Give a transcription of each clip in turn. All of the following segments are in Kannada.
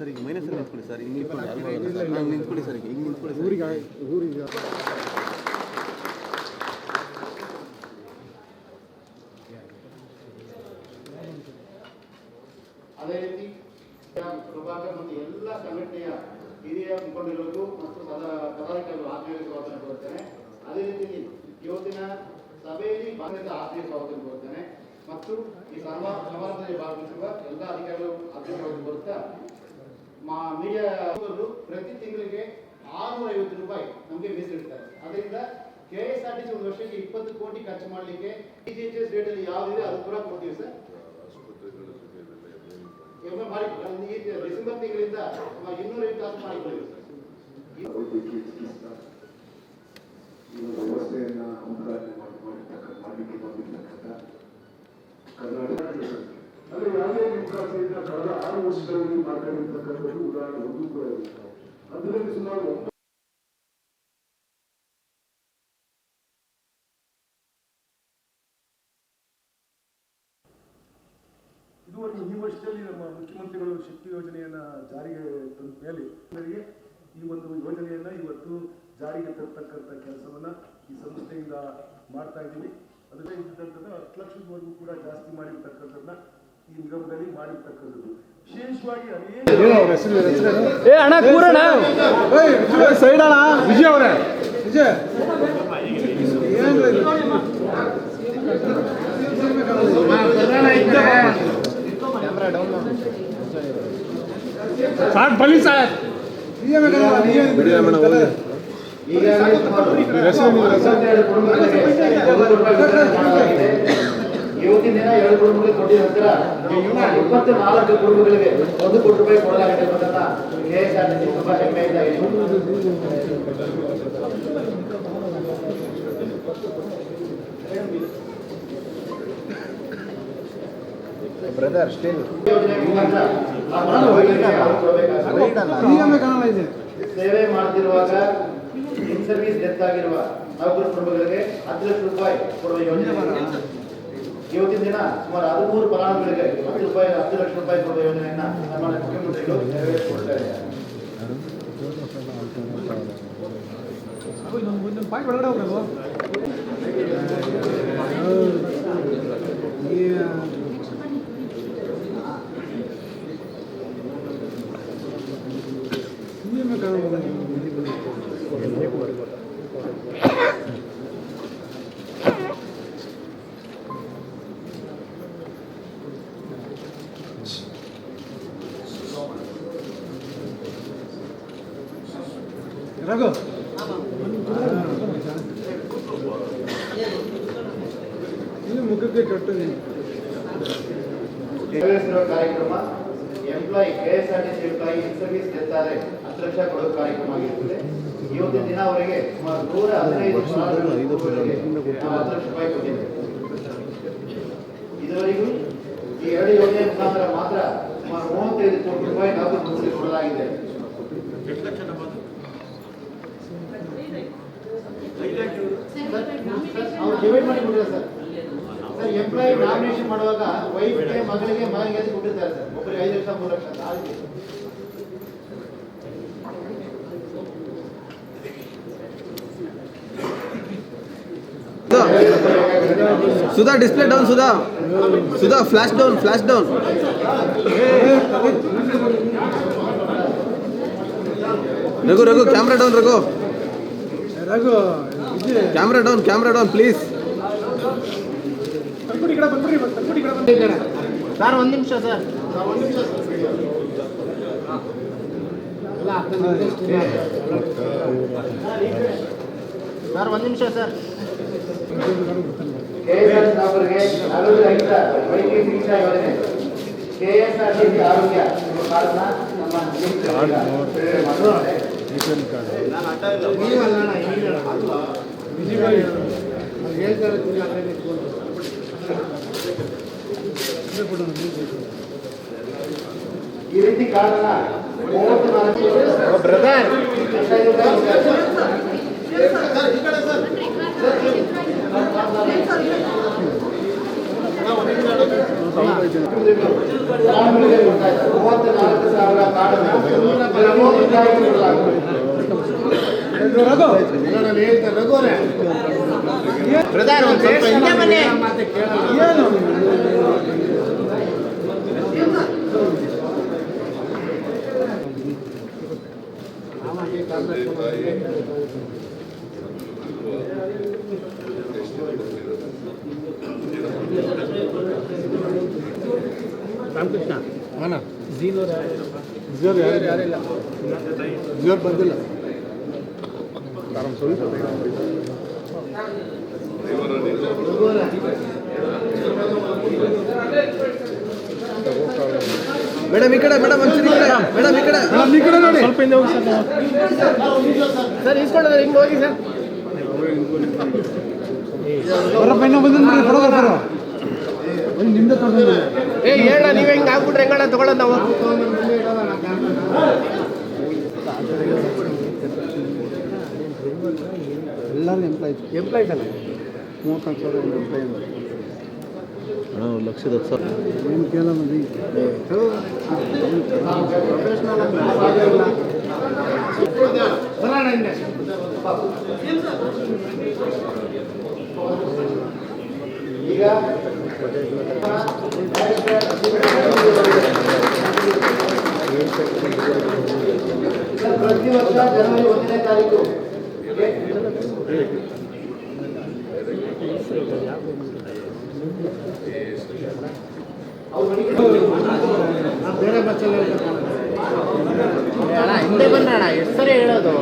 ಸರ್ ಈಗ ಮೈನಸಲ್ಲಿ ನಿಂತ್ಕೊಳ್ಳಿ ಸರ್, ಹಿಂಗೆ ನಿಂತ್ಕೊಳ್ಳಿ ಸರ್, ಹಿಂಗೆ ನಿಂತ್ಕೊಳ್ಳಿ ಸರ್. ಊರಿಗೆ ಅದೇ ರೀತಿ ಪ್ರಭಾಗ ಮತ್ತು ಎಲ್ಲ ಸಂಘಟನೆಯ ಹಿರಿಯ ಮುಖಂಡರಿಗೂ ಮತ್ತು ಪದಾಧಿಕಾರಿಗಳು ಆತ್ಮೀಯ ಸ್ವಾಗತ ಕೊಡುತ್ತೇನೆ. ಅದೇ ರೀತಿ ಇವತ್ತಿನ ಸಭೆಯಲ್ಲಿ ಭಾಗದಿಂದ ಆತ್ಮೀಯ ಸ್ವಾಗತ ಕೊಡುತ್ತೇನೆ ಮತ್ತು ಈ ಸಮಾರಂಭದಲ್ಲಿ ಭಾಗವಹಿಸುವ ಎಲ್ಲ ಅಧಿಕಾರಿಗಳು ಆತ್ಮೀಯ ಸ್ವಾಗತ ಕೊಡುತ್ತಾ ಮೀಡಿಯಾ ಪ್ರತಿ ತಿಂಗಳಿಗೆ 650 ರೂಪಾಯಿ ನಮಗೆ ಮೀಸಲಿಡ್ತಾರೆ. ಅದರಿಂದ KSRTC ಒಂದು ವರ್ಷಕ್ಕೆ 20 ಕೋಟಿ ಖರ್ಚು ಮಾಡಲಿಕ್ಕೆ DGHS ರೇಟ್ ಅಲ್ಲಿ ಯಾವ್ದಿದೆ ಅದು ಕೂಡ ಕೊಡ್ತೀವಿ ಸರ್. ಮಾಡಿ ಡಿಸೆಂಬರ್ ತಿಂಗಳಿಂದ 200 ತಾಸು ಮಾಡಿಕೊಳ್ಳಿ ವ್ಯವಸ್ಥೆಯನ್ನ ಉದ್ಘಾಟನೆ ಮಾಡಲಿಕ್ಕೆ ಬಂದಿರ್ತಕ್ಕಂಥ ಕರ್ನಾಟಕ ಅಂದರೆ ಯಾವುದೇ ವಿಕಾಸದಿಂದ ಕಳೆದ 6 ವರ್ಷಗಳಲ್ಲಿ ಮಾಡ್ಕೊಂಡಿರ್ತಕ್ಕಂಥದ್ದು ಉದಾಹರಣೆ ಒಂದು ಕೂಡ ಇಲ್ಲ. ಅದರಲ್ಲಿ ಸುಮಾರು ಇದುವರೆಗೂ ಈ ವರ್ಷದಲ್ಲಿ ನಮ್ಮ ಮುಖ್ಯಮಂತ್ರಿಗಳು ಶಕ್ತಿ ಯೋಜನೆಯನ್ನು ಜಾರಿಗೆ ತಂದ ಮೇಲೆ ಈ ಒಂದು ಯೋಜನೆಯನ್ನು ಇವತ್ತು ಜಾರಿಗೆ ತರ್ತಕ್ಕಂಥ ಕೆಲಸವನ್ನು ಈ ಸಂಸ್ಥೆಯಿಂದ ಮಾಡ್ತಾ ಇದ್ದೀವಿ. ಅದಕ್ಕೆ ಇದ್ದಂಥದ್ದು 10 ಲಕ್ಷದವರೆಗೂ ಕೂಡ ಜಾಸ್ತಿ ಮಾಡಿರ್ತಕ್ಕಂಥದ್ದನ್ನ ಈ ನಿಗಮದಲ್ಲಿ ಮಾಡಿರ್ತಕ್ಕಂಥದ್ದು. ವಿಶೇಷವಾಗಿ ವಿಜಯ್ ಅವರೇ ಸಾಕು ಬಲಿ ಸಾಹೇಬ್ ಇವತ್ತಿನ ದಿನ 2 ಕುಟುಂಬಗಳಿಗೆ ಕೊಟ್ಟಿದ ನಂತರ 24 ಕುಟುಂಬಗಳಿಗೆ 1 ಕೋಟಿ ರೂಪಾಯಿ ಕೊಡಲಾಗಿದೆ ಅನ್ನೋದನ್ನ KSRTC ತುಂಬಾ ಹೆಮ್ಮೆಯಿಂದ ಬ್ರದರ್ ಸ್ಟಿಲ್ ಸೇವೆ ಮಾಡ್ತಿರುವಾಗ ಇನ್ ಸರ್ವಿಸ್ ಡೆತ್ ಆಗಿರುವ ನೌಕರ ಕುಟುಂಬಗಳಿಗೆ 10 ಲಕ್ಷ ರೂಪಾಯಿ ಕೊಡುವ ಯೋಜನೆ. ಇವತ್ತಿನ ದಿನ ಸುಮಾರು 13 ಫಲಾನುಭವಿಗಳಿಗೆ 10 ಲಕ್ಷ ರೂಪಾಯಿ ಕೊಡುವ ಯೋಜನೆಯನ್ನ ನಮ್ಮ ಮುಖ್ಯಮಂತ್ರಿಗಳು ನೆರವೇರಿಸಿಕೊಡ್ತಾ ಇದ್ದಾರೆ. ರಘು ಇನ್ನು ಮುಖಕ್ಕೆ ಕಟ್ಟು ಕಾರ್ಯಕ್ರಮ ಎಂಪ್ಲಾಯಿ KSRTC ಎಂಪ್ಲಾಯಿ ಇನ್ ಸರ್ವಿಸ್ ಡೆತ್ ಆದರೆ 10 ಲಕ್ಷ ಕೊಡುವ ಕಾರ್ಯಕ್ರಮ ಆಗಿರುತ್ತದೆ. ಇವತ್ತಿನ ದಿನ ಅವರಿಗೆ ಸುಮಾರು 115 10 ಲಕ್ಷ ರೂಪಾಯಿ ಕೊಟ್ಟಿದೆ. ಇದುವರೆಗೂ ಈ 2 ಯೋಜನೆ ಮುಖಾಂತರ ಮಾತ್ರ ಸುಮಾರು 35 ಕೋಟಿ ರೂಪಾಯಿ ನೌಕರ ಕುಟುಂಬಗಳಿಗೆ ಕೊಡಲಾಗಿದೆ. ಅವ್ರು ಡಿವೈಡ್ ಮಾಡಿ ಕೊಟ್ಟಿದ್ದಾರೆ ಸರ್. ಸರ್ ಎಂಪ್ಲಾಯಿ ನಾಮಿನೇಷನ್ ಮಾಡುವಾಗ ವೈಫ್ಗೆ ಮಗಳಿಗೆ ಅಂತ ಕೊಟ್ಟಿರ್ತಾರೆ ಸರ್. ಒಬ್ಬರಿಗೆ 5 ಲಕ್ಷ 3 ಲಕ್ಷ ಅಂತ ಆಗಿದೆ. Sudha display down, Sudha flash down Raghu camera down Raghu camera down please. Sir 1 ನಿಮಿಷ ಸರ್. ಸರ್ 1 ನಿಮಿಷ ಸರ್. ಅವರಿಗೆ ಆರೋಗ್ಯ ವೈದ್ಯಕೀಯ ಚಿಕಿತ್ಸಾ ಯೋಜನೆ KSRTC ಆರೋಗ್ಯ ಕಾರ್ಡ್ನ ನಮ್ಮ ಈ ರೀತಿ ಕಾರ್ಡ್ನ 34 ಬ್ರದರ್ $34,000 ಅವರ ಕಾರ್ಡನ್ನ ನಮೋದಿಗಾಗಿ ಕೊಡಲಾಗುತ್ತದೆ. ಬ್ರದರ್ ಒಂದು ಸ್ವಲ್ಪ ಹಿಂದೆ ಬನ್ನಿ. ರಾಮಕೃಷ್ಣ ಜಿಯೋರ್ ಬಂದಿಲ್ಲ. ಮೇಡಮ್ ಈ ಕಡೆ, ಮೇಡಮ್ ಒಂಚೂರು ಈ ಕಡೆ, ಮೇಡಮ್ ಈ ಕಡೆ, ಮೇಡಮ್ ಈ ಕಡೆ ನೋಡಿ. ಸ್ವಲ್ಪ ಹಿಂದೆ ಹೋಗಿ ಸರ್ ಇಸ್ಕೊಂಡ್ರೆ ಹಿಂಗೆ ಹೋಗಿ ಸರ್. ಬರಪ್ಪ ಇನ್ನೂ ಬಂದ್ರೆ ಬರೋದಪ್ಪ ನಿಮ್ದೆ ತೊಗೊಂಡು ಹೇಳ ನೀವೇ ಹಿಂಗೆ ಆಗ್ಬಿಟ್ರೆ ಹೆಂಗಣ ತಗೊಳ್ಳೋದು ನಾವು. ಎಲ್ಲರೂ ಎಂಪ್ಲಾಯ್ಸ್ ಅಲ್ಲ 34,000 ಎಂಪ್ಲಾಯ್ ಲಕ್ಷದ 10,000 ಏನು ಕೇಳ ಮಂದಿ ಈಗ ಪ್ರತಿ ವರ್ಷ ಜನವರಿ 1ನೇ ತಾರೀಕು ಬೇರೆ ಬಸ್ಸಲ್ಲಿ ಹಿಂದೆ ಬಂದ್ರಣ ಎಷ್ಟು ಸರಿ ಹೇಳೋದು.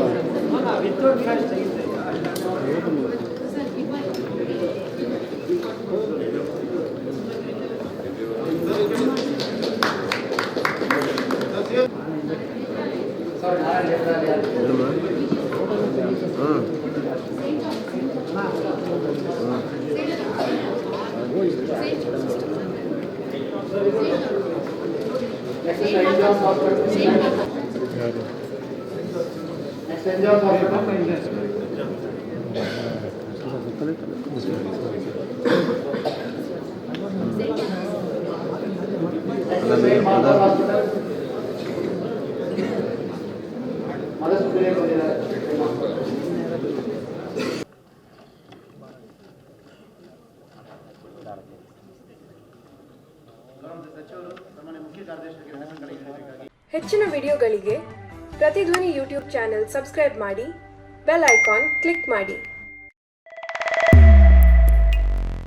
ಹೆಚ್ಚಿನ ವಿಡಿಯೋಗಳಿಗೆ ಪ್ರತಿಧ್ವನಿ ಯೂಟ್ಯೂಬ್ ಚಾನೆಲ್ ಸಬ್ಸ್ಕ್ರೈಬ್ ಮಾಡಿ, ಬೆಲ್ ಐಕಾನ್ ಕ್ಲಿಕ್ ಮಾಡಿ.